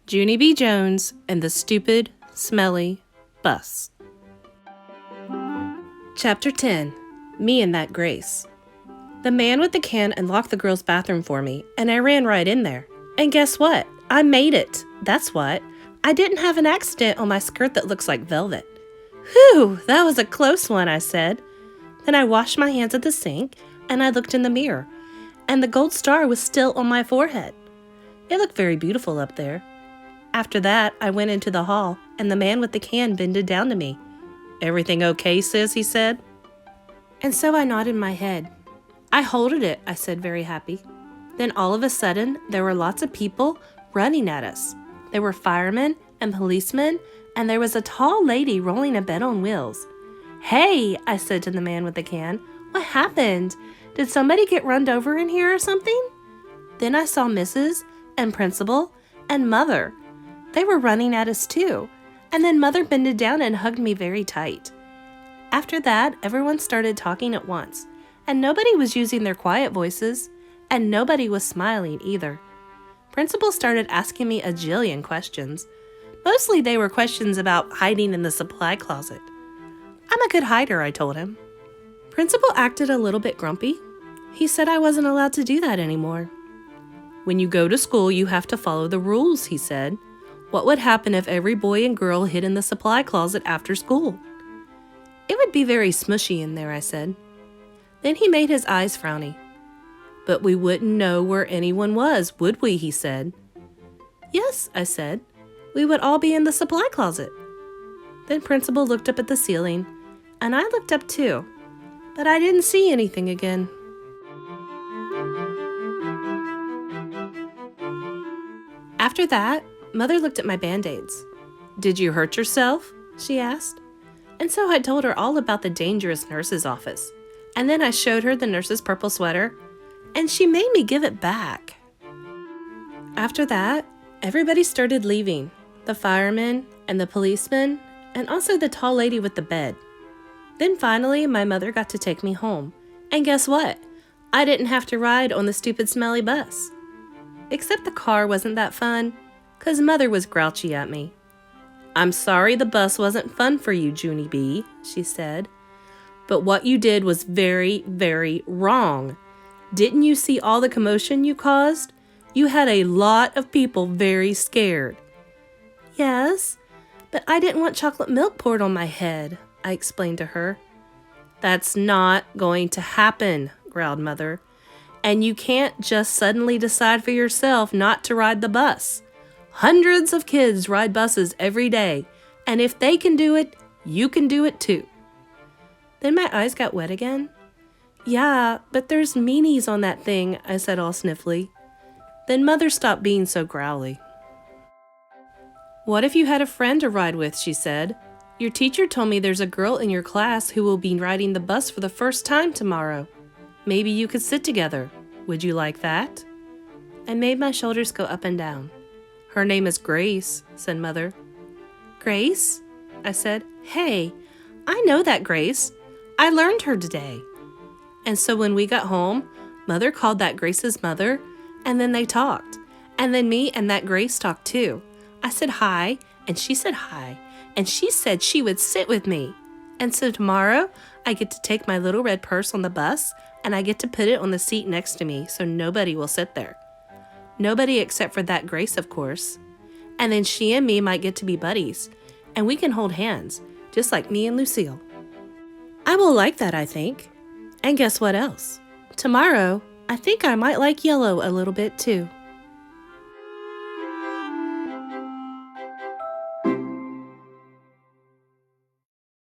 Junie B. Jones and the Stupid Smelly Bus. Chapter 10. Me and That Grace. The man with the can unlocked the girls' bathroom for me, and I ran right in there. And guess what? I made it. That's what. I didn't have an accident on my skirt that looks like velvet. Whew, that was a close one, I said. Then I washed my hands at the sink, and I looked in the mirror, and the gold star was still on my forehead. It looked very beautiful up there. After that, I went into the hall, and the man with the can bended down to me. "Everything okay, sis?" he said. And so I nodded my head. "I holded it," I said, very happy. Then all of a sudden, there were lots of people running at us. There were firemen and policemen, and there was a tall lady rolling a bed on wheels. "Hey," I said to the man with the can, "what happened? Did somebody get run over in here or something?" Then I saw Mrs. and Principal and Mother. They were running at us too, and then Mother bended down and hugged me very tight. After that, everyone started talking at once, and nobody was using their quiet voices, and nobody was smiling either. Principal started asking me a jillion questions. Mostly they were questions about hiding in the supply closet. "I'm a good hider," I told him. Principal acted a little bit grumpy. He said I wasn't allowed to do that anymore. "When you go to school, you have to follow the rules," he said. "What would happen if every boy and girl hid in the supply closet after school?" "It would be very smushy in there," I said. Then he made his eyes frowny. "But we wouldn't know where anyone was, would we?" he said. "Yes," I said. "We would all be in the supply closet." Then Principal looked up at the ceiling, and I looked up too, but I didn't see anything again. After that, Mother looked at my Band-Aids. "Did you hurt yourself?" she asked. And so I told her all about the dangerous nurse's office. And then I showed her the nurse's purple sweater, and she made me give it back. After that, everybody started leaving. The firemen and the policemen, and also the tall lady with the bed. Then finally, my mother got to take me home. And guess what? I didn't have to ride on the Stupid Smelly Bus. Except the car wasn't that fun, 'cause Mother was grouchy at me. "I'm sorry the bus wasn't fun for you, Junie B," she said. "But what you did was very, very wrong. Didn't you see all the commotion you caused? You had a lot of people very scared." "Yes, but I didn't want chocolate milk poured on my head," I explained to her. "That's not going to happen," growled Mother. "And you can't just suddenly decide for yourself not to ride the bus. Hundreds of kids ride buses every day, and if they can do it, you can do it too." Then my eyes got wet again. "Yeah, but there's meanies on that thing," I said all sniffly. Then Mother stopped being so growly. "What if you had a friend to ride with?" she said. "Your teacher told me there's a girl in your class who will be riding the bus for the first time tomorrow. Maybe you could sit together. Would you like that?" I made my shoulders go up and down. "Her name is Grace," said Mother. "Grace?" I said. "Hey, I know that Grace. I learned her today." And so when we got home, Mother called that Grace's mother, and then they talked. And then me and that Grace talked too. I said hi, and she said hi, and she said she would sit with me. And so tomorrow, I get to take my little red purse on the bus, and I get to put it on the seat next to me so nobody will sit there. Nobody except for that Grace, of course. And then she and me might get to be buddies, and we can hold hands, just like me and Lucille. I will like that, I think. And guess what else? Tomorrow, I think I might like yellow a little bit too.